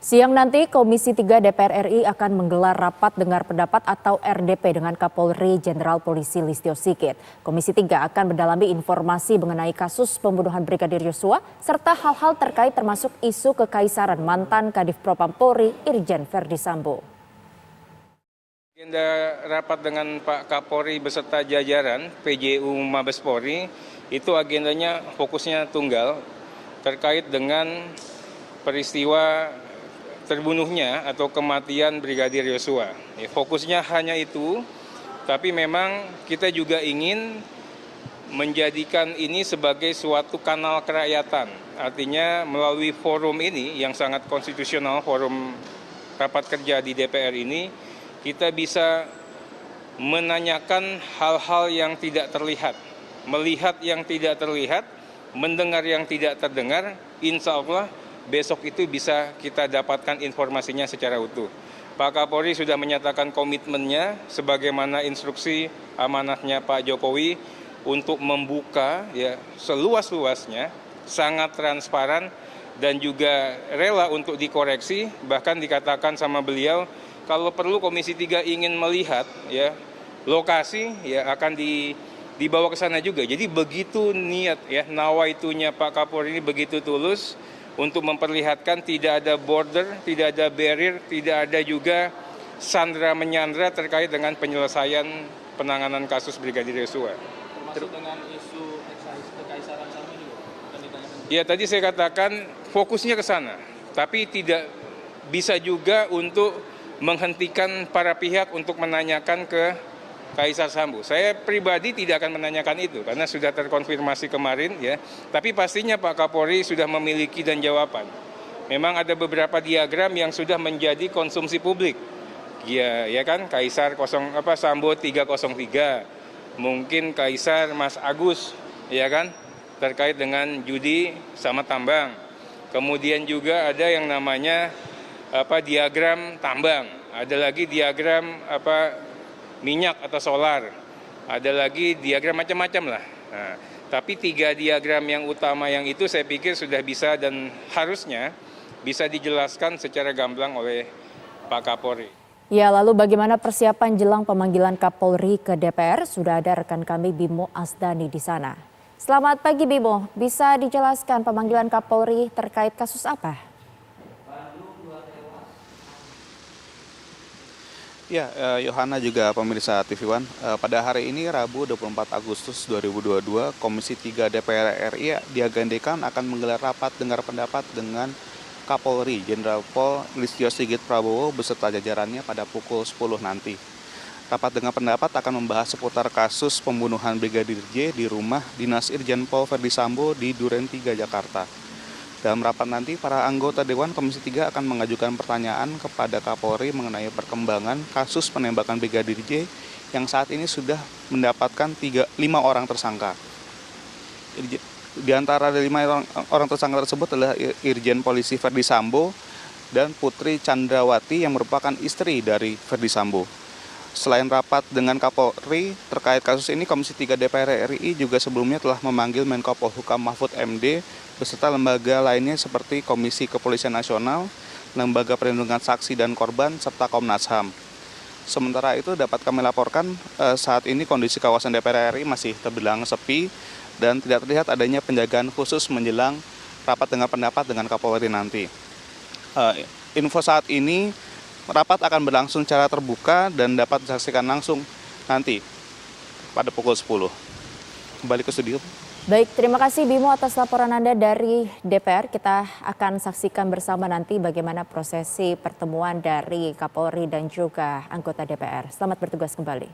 Siang nanti Komisi 3 DPR RI akan menggelar rapat dengar pendapat atau RDP dengan Kapolri Jenderal Polisi Listio Sigit. Komisi 3 akan mendalami informasi mengenai kasus pembunuhan Brigadir Yosua serta hal-hal terkait termasuk isu kekaisaran mantan Kadif Propam Polri Irjen Verdi Sambo. Agenda rapat dengan Pak Kapolri beserta jajaran PJU Mabes Polri itu agendanya fokusnya tunggal terkait dengan peristiwa terbunuhnya atau kematian Brigadir Yosua. Fokusnya hanya itu, tapi memang kita juga ingin menjadikan ini sebagai suatu kanal kerakyatan. Artinya melalui forum ini yang sangat konstitusional, forum rapat kerja di DPR ini, kita bisa menanyakan hal-hal yang tidak terlihat, melihat yang tidak terlihat, mendengar yang tidak terdengar, insya Allah besok itu bisa kita dapatkan informasinya secara utuh. Pak Kapolri sudah menyatakan komitmennya sebagaimana instruksi amanahnya Pak Jokowi untuk membuka seluas-luasnya, sangat transparan dan juga rela untuk dikoreksi. Bahkan dikatakan sama beliau kalau perlu Komisi 3 ingin melihat lokasi akan dibawa ke sana juga. Jadi begitu niat nawaitunya Pak Kapolri ini begitu tulus untuk memperlihatkan tidak ada border, tidak ada barrier, tidak ada juga sandra menyandra terkait dengan penyelesaian penanganan kasus Brigadir Yosua. Termasuk dengan isu kekaisaran sama juga akan ditanyakan. Ya, tadi saya katakan fokusnya ke sana, tapi tidak bisa juga untuk menghentikan para pihak untuk menanyakan ke Kaisar Sambo. Saya pribadi tidak akan menanyakan itu karena sudah terkonfirmasi kemarin Tapi pastinya Pak Kapolri sudah memiliki dan jawaban. Memang ada beberapa diagram yang sudah menjadi konsumsi publik. Ya kan, Kaisar Sambo 303. Mungkin Kaisar Mas Agus, kan, terkait dengan judi sama tambang. Kemudian juga ada yang namanya diagram tambang. Ada lagi diagram minyak atau solar, ada lagi diagram macam-macam lah. Nah, tapi 3 diagram yang utama yang itu saya pikir sudah bisa dan harusnya bisa dijelaskan secara gamblang oleh Pak Kapolri. Ya, lalu bagaimana persiapan jelang pemanggilan Kapolri ke DPR? Sudah ada rekan kami Bimo Asdani di sana. Selamat pagi Bimo, bisa dijelaskan pemanggilan Kapolri terkait kasus apa? Ya, Yohana juga pemirsa TV One. Pada hari ini Rabu 24 Agustus 2022, Komisi 3 DPR RI diagendakan akan menggelar rapat dengar pendapat dengan Kapolri Jenderal Pol Listio Sigit Prabowo beserta jajarannya pada pukul 10 nanti. Rapat dengar pendapat akan membahas seputar kasus pembunuhan Brigadir J di rumah dinas Irjen Pol Verdi Sambo di Duren 3, Jakarta. Dalam rapat nanti, para anggota Dewan Komisi 3 akan mengajukan pertanyaan kepada Kapolri mengenai perkembangan kasus penembakan Brigadir J yang saat ini sudah mendapatkan 5 orang tersangka. Di antara 5 orang tersangka tersebut adalah Irjen Polisi Verdi Sambo dan Putri Chandrawati yang merupakan istri dari Verdi Sambo. Selain rapat dengan Kapolri terkait kasus ini, Komisi 3 DPR RI juga sebelumnya telah memanggil Menko Polhukam Mahfud MD beserta lembaga lainnya seperti Komisi Kepolisian Nasional, Lembaga Perlindungan Saksi dan Korban, serta Komnas HAM. Sementara itu dapat kami laporkan saat ini kondisi kawasan DPR RI masih terbilang sepi dan tidak terlihat adanya penjagaan khusus menjelang rapat dengar pendapat dengan Kapolri nanti. Info saat ini, rapat akan berlangsung secara terbuka dan dapat disaksikan langsung nanti pada pukul 10. Kembali ke studio. Baik, terima kasih Bimo atas laporan Anda dari DPR. Kita akan saksikan bersama nanti bagaimana prosesi pertemuan dari Kapolri dan juga anggota DPR. Selamat bertugas kembali.